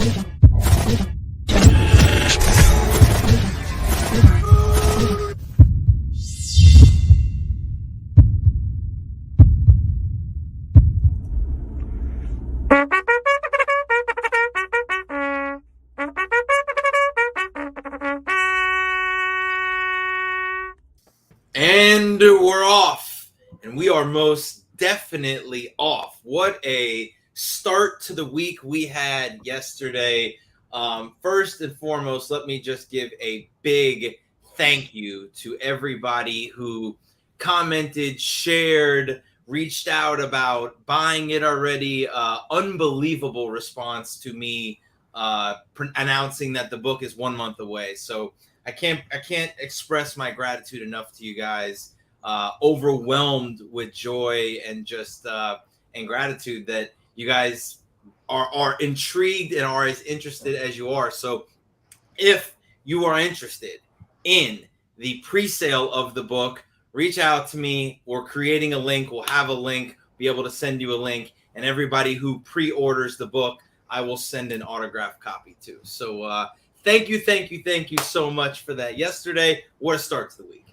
And we're off, and we are most definitely off. What a start to the week we had yesterday. First and foremost, let me just give a big thank you to everybody who commented, shared, reached out about buying it already. Unbelievable response to me announcing that the book is 1 month away. So I can't express my gratitude enough to you guys. Overwhelmed with joy and just and gratitude that you guys are intrigued and are as interested as you are. So if you are interested in the pre-sale of the book, reach out to me. We're creating a link. We'll have a link, be able to send you a link. And everybody who pre-orders the book, I will send an autographed copy to. So thank you so much for that yesterday. What a start to the week.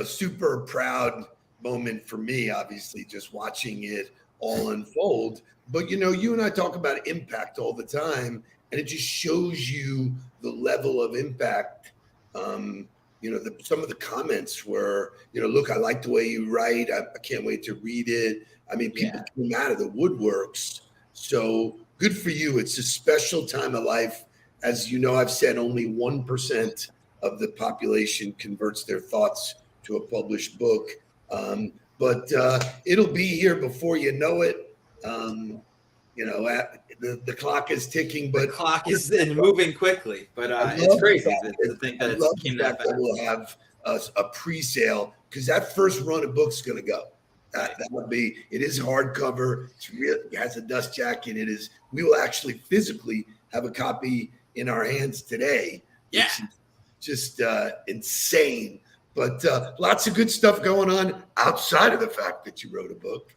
Super proud moment for me, obviously, just watching it all unfold. But, you and I talk about impact all the time, and it just shows you the level of impact. Some of the comments were, look, I like the way you write. I can't wait to read it. I mean, people came out of the woodworks. So good for you. It's a special time of life. As you know, I've said only 1% of the population converts their thoughts to a published book. But it'll be here before you know it. The clock is ticking, but the clock is moving quickly. But it's crazy to think that it's came that fast. We'll have a pre-sale because that first run of books is going to go. That would be. It is hardcover. It has a dust jacket. We will actually physically have a copy in our hands today. Yeah, just insane. But lots of good stuff going on outside of the fact that you wrote a book.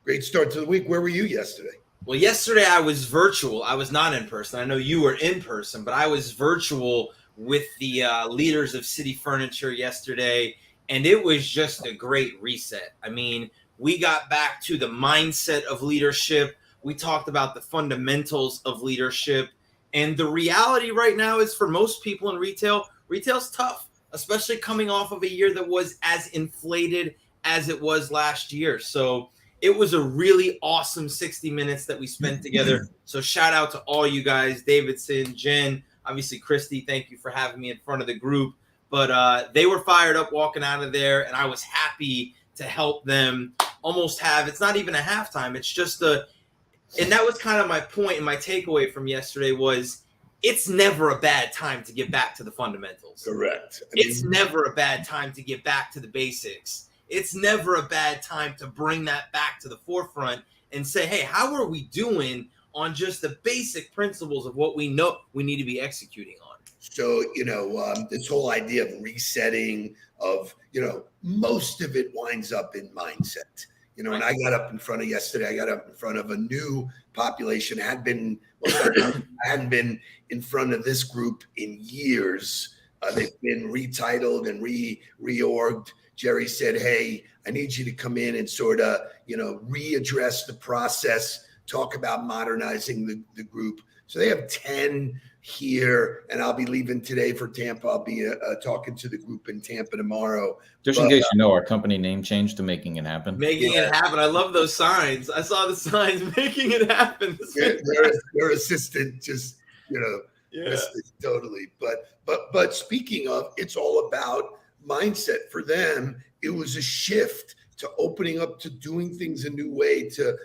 Great start to the week. Where were you yesterday? Well, yesterday I was virtual. I was not in person. I know you were in person, but I was virtual with the leaders of City Furniture yesterday, and it was just a great reset. I mean, we got back to the mindset of leadership. We talked about the fundamentals of leadership, and the reality right now is for most people in retail's tough, especially coming off of a year that was as inflated as it was last year. So it was a really awesome 60 minutes that we spent together. So shout out to all you guys, Davidson, Jen, obviously Christy, thank you for having me in front of the group. But they were fired up walking out of there, and I was happy to help them almost have, it's not even a halftime, it's just and that was kind of my point and my takeaway from yesterday was it's never a bad time to get back to the fundamentals. Correct. It's never a bad time to get back to the basics. It's never a bad time to bring that back to the forefront and say, hey, how are we doing on just the basic principles of what we know we need to be executing on? So, this whole idea of resetting most of it winds up in mindset. And I got up in front of yesterday, I got up in front of a new population. I hadn't been in front of this group in years. They've been retitled and reorged. Jerry said, hey, I need you to come in and sort of, readdress the process, talk about modernizing the group. So they have 10 here, and I'll be leaving today for Tampa. I'll be talking to the group in Tampa tomorrow. In case you know, our company name changed to Making It Happen. Making it happen. I love those signs. I saw the signs, Making It Happen. Their assistant just, totally. But speaking of, it's all about mindset. For them, it was a shift to opening up to doing things a new way, to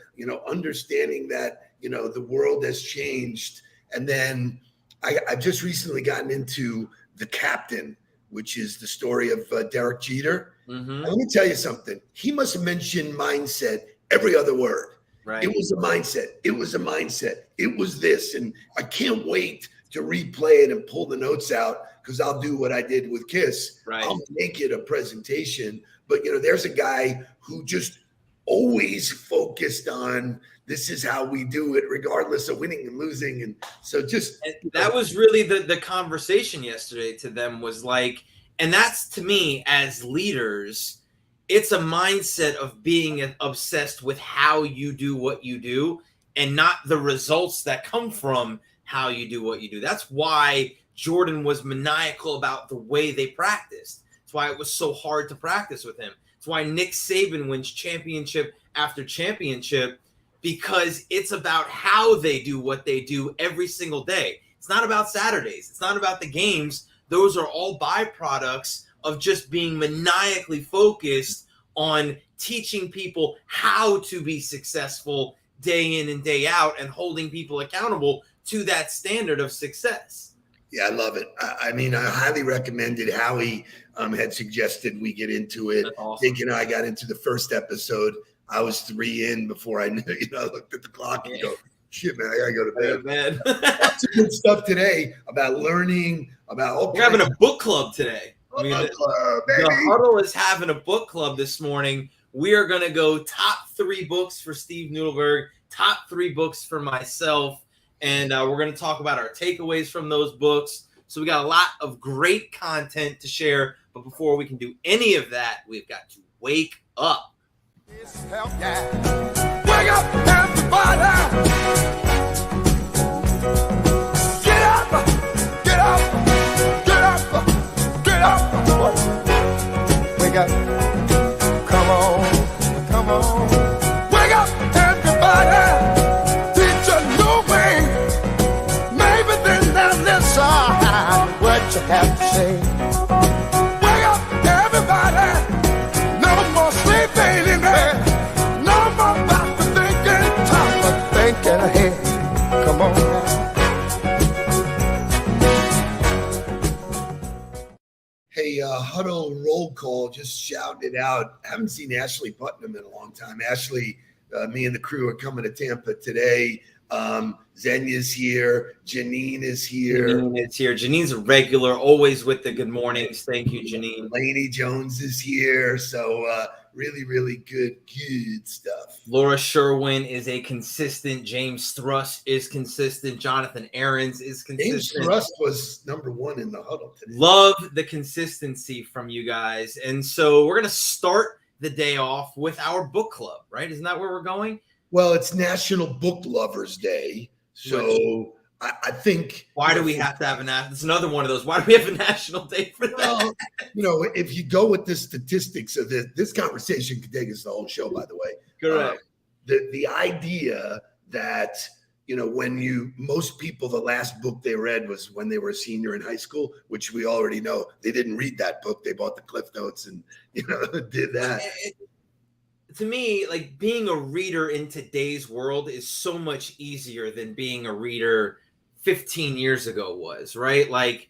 understanding that the world has changed. And then I've just recently gotten into The Captain, which is the story of Derek Jeter. Mm-hmm. Let me tell you something. He must have mentioned mindset every other word. Right. It was a mindset. It was a mindset. It was this. And I can't wait to replay it and pull the notes out, because I'll do what I did with KISS. Right. I'll make it a presentation. But, there's a guy who just always focused on this is how we do it, regardless of winning and losing. And so And that was really the conversation yesterday to them was like, and that's to me as leaders, it's a mindset of being obsessed with how you do what you do and not the results that come from how you do what you do. That's why Jordan was maniacal about the way they practiced. That's why it was so hard to practice with him. It's why Nick Saban wins championship after championship, because it's about how they do what they do every single day. It's not about Saturdays. It's not about the games. Those are all byproducts of just being maniacally focused on teaching people how to be successful day in and day out and holding people accountable to that standard of success. Yeah, I love it. I mean, I highly recommend it. Howie had suggested we get into it. That's awesome. Dick and I got into the first episode. I was 3 in before I knew, I looked at the clock and go, shit, man, I got to go to bed. Lots of good stuff today about learning, about We're having a book club today. Club, baby. The Huddle is having a book club this morning. We are going to go top 3 books for Steve Nudelberg, top 3 books for myself, and we're going to talk about our takeaways from those books. So we got a lot of great content to share, but before we can do any of that, we've got to wake up. Help, yeah. Wake up, everybody! Get up! Get up! Get up! Get up! Wake up! Come on! Come on! Wake up, everybody! Teach a new way. Maybe then they'll listen what you have to say. Wake up, everybody! No more sleeping in bed. No more about to thinking, time for thinking ahead. Come on now. Hey, Huddle roll call, just shouting it out. I haven't seen Ashley Putnam in a long time. Ashley, me and the crew are coming to Tampa today. Zenya's here. Janine is here. Janine's a regular, always with the good mornings. Thank you, Janine. Laney Jones is here. So really, really good stuff. Laura Sherwin is a consistent. James Thrust is consistent. Jonathan Aarons is consistent. James Thrust was #1 in the Huddle today. Love the consistency from you guys. And so we're going to start the day off with our book club, right? Isn't that where we're going? Well, it's National Book Lovers Day. So I think. Why do we have to have a national? It's another one of those. Why do we have a national day for that? Well, if you go with the statistics of this conversation could take us the whole show, by the way. Correct. The idea that, most people, the last book they read was when they were a senior in high school, which we already know they didn't read that book. They bought the Cliff Notes and, did that. To me, like, being a reader in today's world is so much easier than being a reader 15 years ago was, right? Like,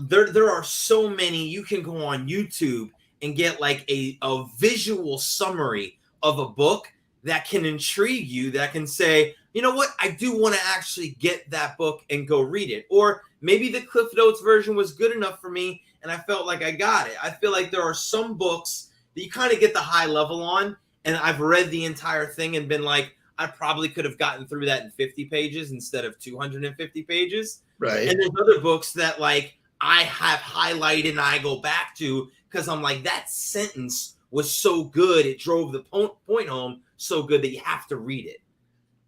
there are so many. You can go on YouTube and get like a visual summary of a book that can intrigue you, that can say, you know what, I do want to actually get that book and go read it. Or maybe the Cliff Notes version was good enough for me and I felt like I got it. I feel like there are some books that you kind of get the high level on, and I've read the entire thing and been like, I probably could have gotten through that in 50 pages instead of 250 pages. Right. And there's other books that like I have highlighted and I go back to because I'm like, that sentence was so good. It drove the point home so good that you have to read it.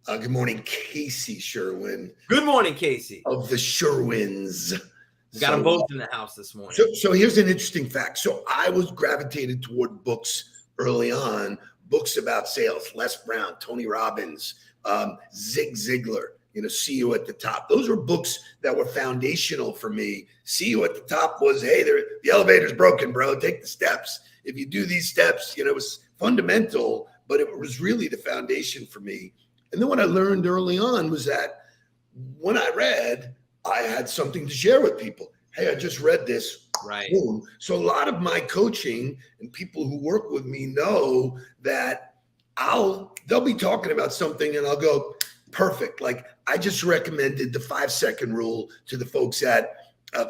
Good morning, Casey Sherwin. Good morning, Casey. Of the Sherwins. Got them both in the house this morning. So here's an interesting fact. So I was gravitated toward books early on. Books about sales, Les Brown, Tony Robbins, Zig Ziglar, See You at the Top. Those were books that were foundational for me. See You at the Top was, hey, the elevator's broken, bro. Take the steps. If you do these steps, it was fundamental, but it was really the foundation for me. And then what I learned early on was that when I read, I had something to share with people. Hey, I just read this. Right. Boom. So a lot of my coaching and people who work with me know that they'll be talking about something and I'll go, perfect. Like I just recommended the 5-second rule to the folks at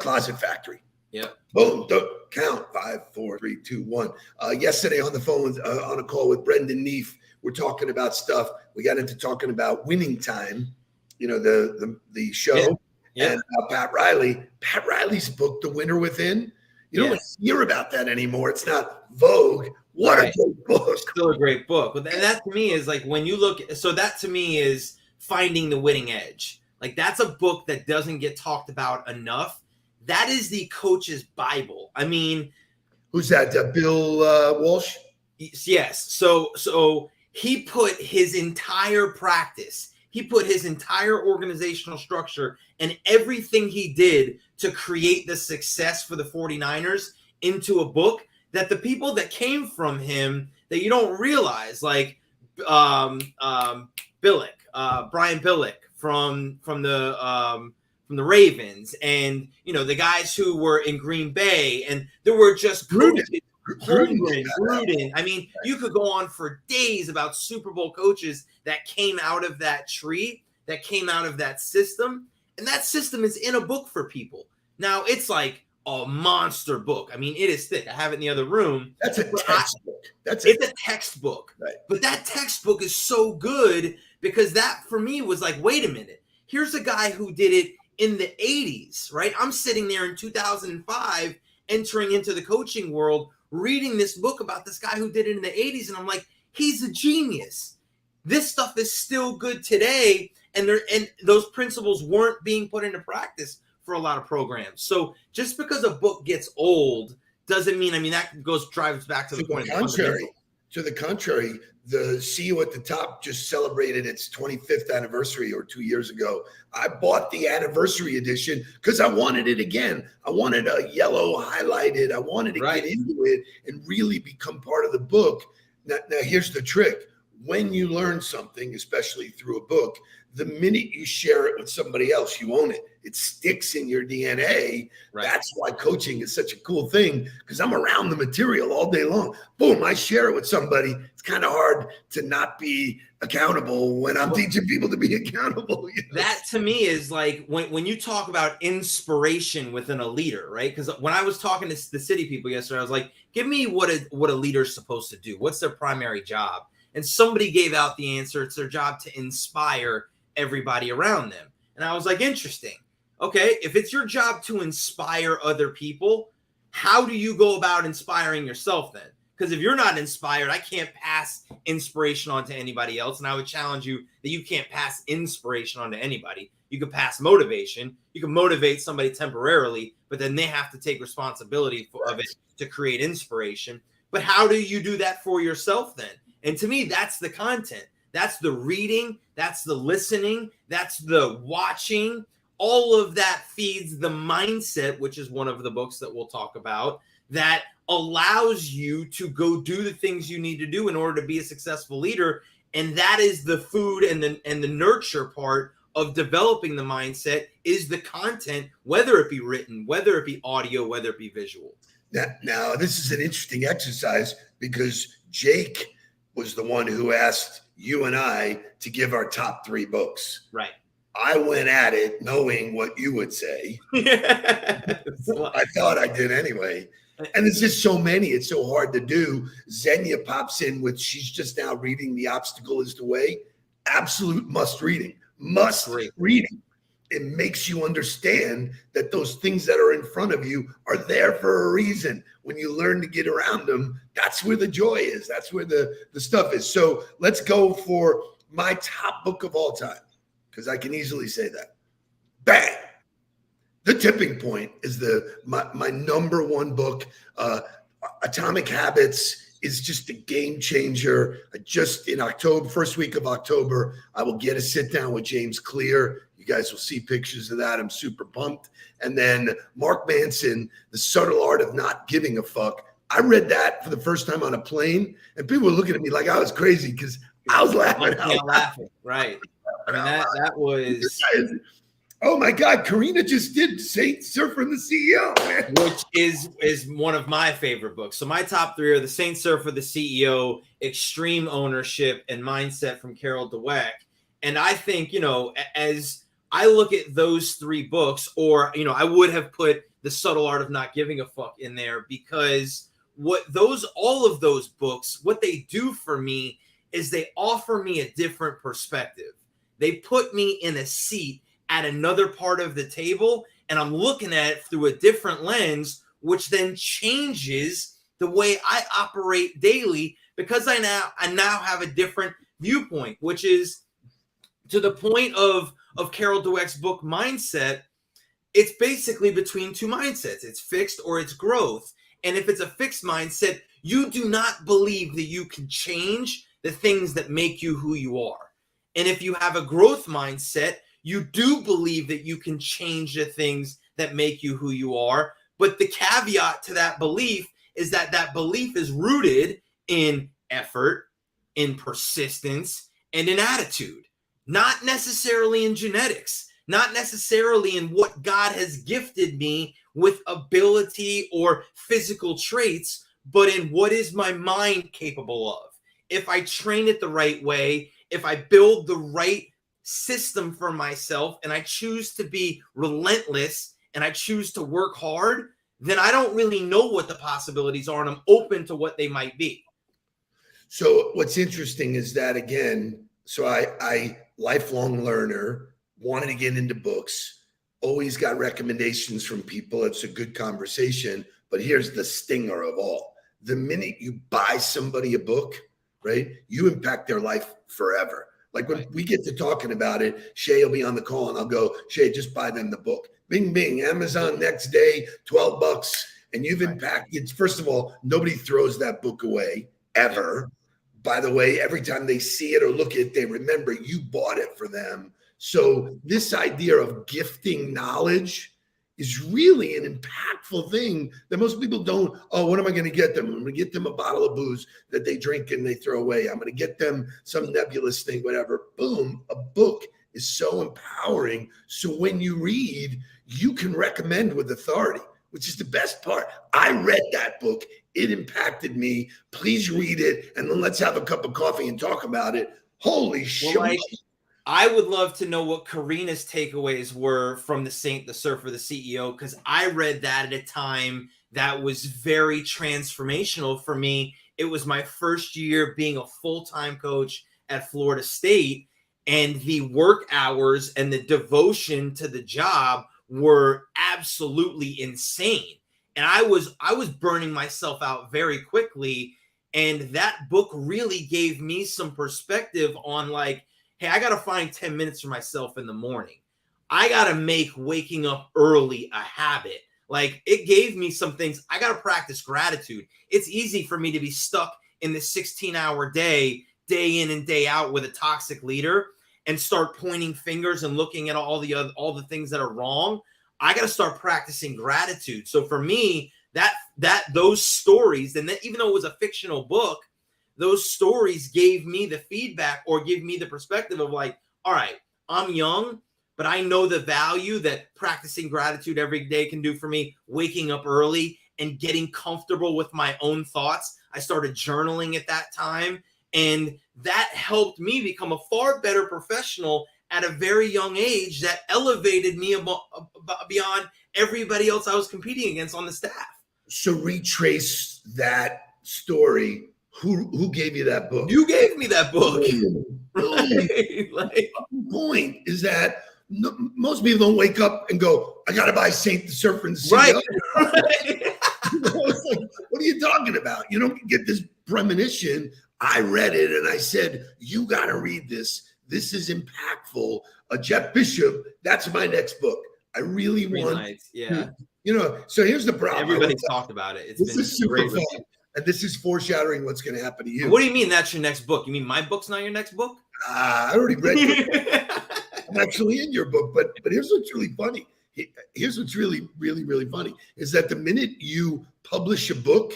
Closet Factory. Yeah. Boom. Count 5, 4, 3, 2, 1. Yesterday on the phone on a call with Brendan Neef, we're talking about stuff. We got into talking about Winning Time, you know, the show, and Pat Riley. Pat Riley's book, The Winner Within. You don't hear about that anymore. It's not Vogue. What a great book. Still a great book. And that to me is like when you look, so that to me is Finding the Winning Edge. Like that's a book that doesn't get talked about enough. That is the coach's Bible. I mean, who's that? Bill Walsh? Yes. So he put his entire practice, he put his entire organizational structure and everything he did to create the success for the 49ers into a book that the people that came from him that you don't realize, like Billick, Brian Billick from the Ravens, and you know the guys who were in Green Bay, and there were just Gruden. I mean, you could go on for days about Super Bowl coaches that came out of that tree, that came out of that system, and that system is in a book for people. Now it's like a monster book. I mean, it is thick. I have it in the other room. That's a textbook. It's a textbook. Right. But that textbook is so good because that for me was like, wait a minute. Here's a guy who did it in the 80s, right? I'm sitting there in 2005 entering into the coaching world, reading this book about this guy who did it in the 80s, and I'm like, he's a genius. This stuff is still good today, and those principles weren't being put into practice for a lot of programs. So just because a book gets old doesn't mean, I mean, that drives back to the point. To the contrary, the CEO at the Top just celebrated its 25th anniversary or 2 years ago. I bought the anniversary edition because I wanted it again. I wanted a yellow highlighted. I wanted to get into it and really become part of the book. Now, here's the trick. When you learn something, especially through a book, the minute you share it with somebody else, you own it. It sticks in your DNA. Right. That's why coaching is such a cool thing, because I'm around the material all day long. Boom, I share it with somebody. It's kind of hard to not be accountable when I'm teaching people to be accountable. You know? That to me is like when you talk about inspiration within a leader, right? Because when I was talking to the city people yesterday, I was like, give me what a leader's supposed to do. What's their primary job? And somebody gave out the answer. It's their job to inspire everybody around them. And I was like, interesting. Okay, if it's your job to inspire other people, how do you go about inspiring yourself then? Because if you're not inspired, I can't pass inspiration on to anybody else. And I would challenge you that you can't pass inspiration on to anybody. You can pass motivation. You can motivate somebody temporarily, but then they have to take responsibility of it to create inspiration. But how do you do that for yourself then? And to me, that's the content. That's the reading. That's the listening. That's the watching. All of that feeds the mindset, which is one of the books that we'll talk about, that allows you to go do the things you need to do in order to be a successful leader. And that is the food and the nurture part of developing the mindset is the content, whether it be written, whether it be audio, whether it be visual. Now, this is an interesting exercise because Jake was the one who asked you and I to give our top 3 books. Right. I went at it knowing what you would say. I thought I did anyway. And there's just so many. It's so hard to do. Xenia pops in with, she's just now reading The Obstacle is the Way. Absolute must reading. Reading. It makes you understand that those things that are in front of you are there for a reason. When you learn to get around them, that's where the joy is. That's where the stuff is. So let's go for my top book of all time, because I can easily say that. Bang! The Tipping Point is my number one book. Atomic Habits is just a game changer. Just in October, first week of October, I will get a sit down with James Clear. You guys will see pictures of that. I'm super pumped. And then Mark Manson, The Subtle Art of Not Giving a Fuck. I read that for the first time on a plane, and people were looking at me like I was crazy because I was laughing. Right. I mean, that was. Oh my God, Karina just did Saint Surfer and the CEO, man. Which is one of my favorite books. So my top 3 are The Saint Surfer, the CEO, Extreme Ownership, and Mindset from Carol Dweck. And I think, as I look at those 3 books, or, I would have put The Subtle Art of Not Giving a Fuck in there, because all of those books, what they do for me is they offer me a different perspective. They put me in a seat at another part of the table, and I'm looking at it through a different lens, which then changes the way I operate daily, because I now have a different viewpoint, which is to the point of Carol Dweck's book Mindset. It's basically between two mindsets. It's fixed or it's growth. And if it's a fixed mindset, you do not believe that you can change the things that make you who you are. And if you have a growth mindset, you do believe that you can change the things that make you who you are. But the caveat to that belief is that that belief is rooted in effort, in persistence, and in attitude, not necessarily in genetics, not necessarily in what God has gifted me with ability or physical traits, but in what is my mind capable of. If I train it the right way, if I build the right system for myself, and I choose to be relentless and I choose to work hard, then I don't really know what the possibilities are, and I'm open to what they might be. So what's interesting is that, again, so I lifelong learner, wanted to get into books, always got recommendations from people. It's a good conversation, but here's the stinger of all. The minute you buy somebody a book, right, you impact their life forever. Like when we get to talking about it, Shay will be on the call and I'll go, Shay, just buy them the book. Bing, bing, Amazon next day, $12. And you've impacted, first of all, nobody throws that book away ever. By the way, every time they see it or look at it, they remember you bought it for them. So this idea of gifting knowledge is really an impactful thing that most people don't. Oh, what am I going to get them? I'm going to get them a bottle of booze that they drink and they throw away. I'm going to get them some nebulous thing, whatever. Boom, a book is so empowering. So when you read, you can recommend with authority, which is the best part. I read that book. It impacted me. Please read it. And then let's have a cup of coffee and talk about it. Holy shit. Well, I would love to know what Karina's takeaways were from The Saint, the Surfer, the CEO, because I read that at a time that was very transformational for me. It was my first year being a full-time coach at Florida State, and the work hours and the devotion to the job were absolutely insane. And I was burning myself out very quickly. And that book really gave me some perspective on, like, hey, I got to find 10 minutes for myself in the morning. I got to make waking up early a habit. Like, it gave me some things. I got to practice gratitude. It's easy for me to be stuck in this 16-hour day in and day out with a toxic leader and start pointing fingers and looking at all the things that are wrong. I got to start practicing gratitude. So for me, those stories, and even though it was a fictional book, those stories gave me the feedback or give me the perspective of, like, all right, I'm young, but I know the value that practicing gratitude every day can do for me, waking up early and getting comfortable with my own thoughts. I started journaling at that time, and that helped me become a far better professional at a very young age that elevated me beyond everybody else I was competing against on the staff. So retrace that story. Who gave you that book? You gave me that book. Right? Like, the point is that most people don't wake up and go, I got to buy Saint the Surfer and the CEO. Right. It's like, what are you talking about? You don't get this premonition. I read it and I said, you got to read this. This is impactful. Jeff Bishop, that's my next book. I really want. Nights. Yeah. You know, so here's the problem. Everybody's talked about it. This is super fun. And this is foreshadowing what's going to happen to you. What do you mean that's your next book? You mean my book's not your next book? I already read it. I'm actually in your book, but here's what's really funny. Here's what's really, really, really funny is that the minute you publish a book,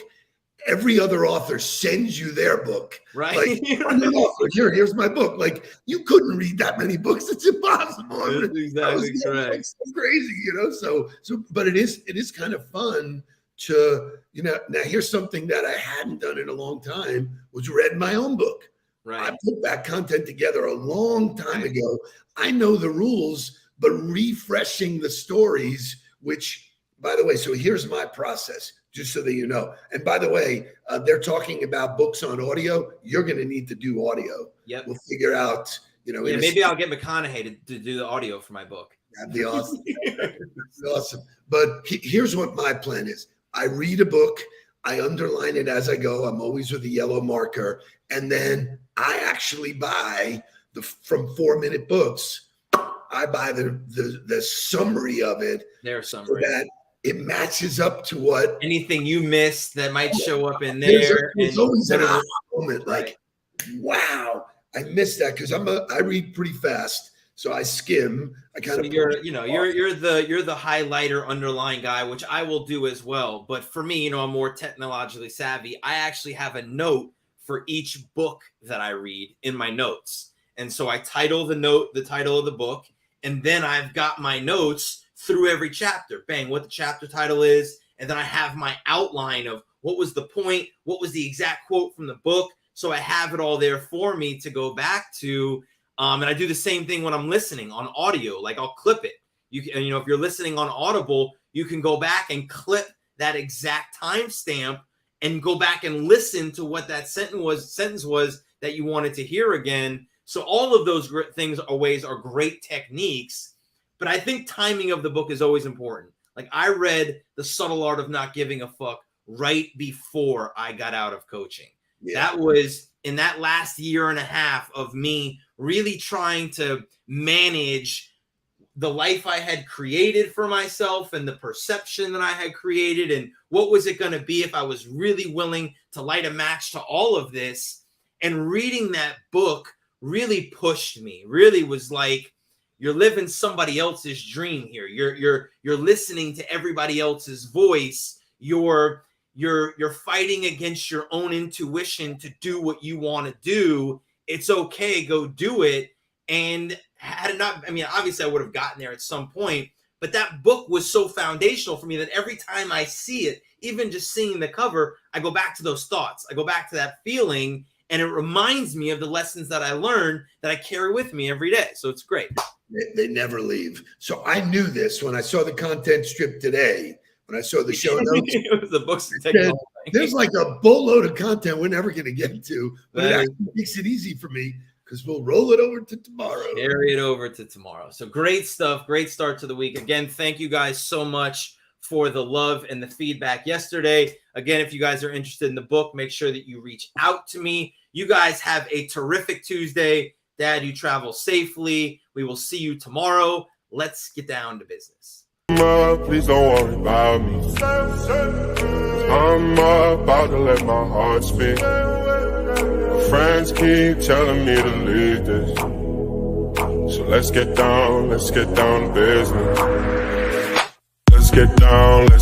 every other author sends you their book. Right. Like, I'm an author. Here's my book. Like, you couldn't read that many books. It's impossible. That's exactly correct. It's so crazy, you know. So, but it is kind of fun to, you know. Now, here's something that I hadn't done in a long time, was read my own book. Right. I put that content together a long time ago. I know the rules, but refreshing the stories, which, by the way, so here's my process. just so that you know. And by the way, they're talking about books on audio. You're going to need to do audio. Yep. We'll figure out, Yeah, maybe I'll get McConaughey to do the audio for my book. That'd be awesome. That'd be awesome. But here's what my plan is. I read a book. I underline it as I go. I'm always with a yellow marker. And then I actually buy from 4 Minute Books. I buy the summary of it. Their summary. So that it matches up to what anything you missed that might show up in there. There's always an aha moment, like, wow, I missed that because I read pretty fast, so I skim. I kind of you're the highlighter, underline guy, which I will do as well. But for me, I'm more technologically savvy. I actually have a note for each book that I read in my notes, and so I title the title of the book, and then I've got my notes through every chapter, bang, what the chapter title is. And then I have my outline of what was the point, what was the exact quote from the book. So I have it all there for me to go back to. And I do the same thing when I'm listening on audio, like I'll clip it. You can, if you're listening on Audible, you can go back and clip that exact timestamp and go back and listen to what that sentence was that you wanted to hear again. So all of those things are great techniques. But I think timing of the book is always important. Like I read The Subtle Art of Not Giving a Fuck right before I got out of coaching. Yeah. That was in that last year and a half of me really trying to manage the life I had created for myself and the perception that I had created. And what was it going to be if I was really willing to light a match to all of this? And reading that book really pushed me, really was like, you're living somebody else's dream here. You're listening to everybody else's voice. You're fighting against your own intuition to do what you want to do. It's okay, go do it. And had it not, obviously I would have gotten there at some point, but that book was so foundational for me that every time I see it, even just seeing the cover, I go back to those thoughts. I go back to that feeling, and it reminds me of the lessons that I learned that I carry with me every day. So it's great. They never leave. So I knew this when I saw the content strip today, when I saw the show notes. It was the books. There's like a boatload of content we're never going to get to, but it actually makes it easy for me because we'll roll it over to tomorrow. Carry it over to tomorrow. So great stuff. Great start to the week. Again, thank you guys so much for the love and the feedback yesterday. Again, if you guys are interested in the book, make sure that you reach out to me. You guys have a terrific Tuesday. Dad, you travel safely. We will see you tomorrow. Let's get down to business. Please don't worry about me. I'm about to let my heart speak. My friends keep telling me to leave this. So let's get down to business. Let's get down to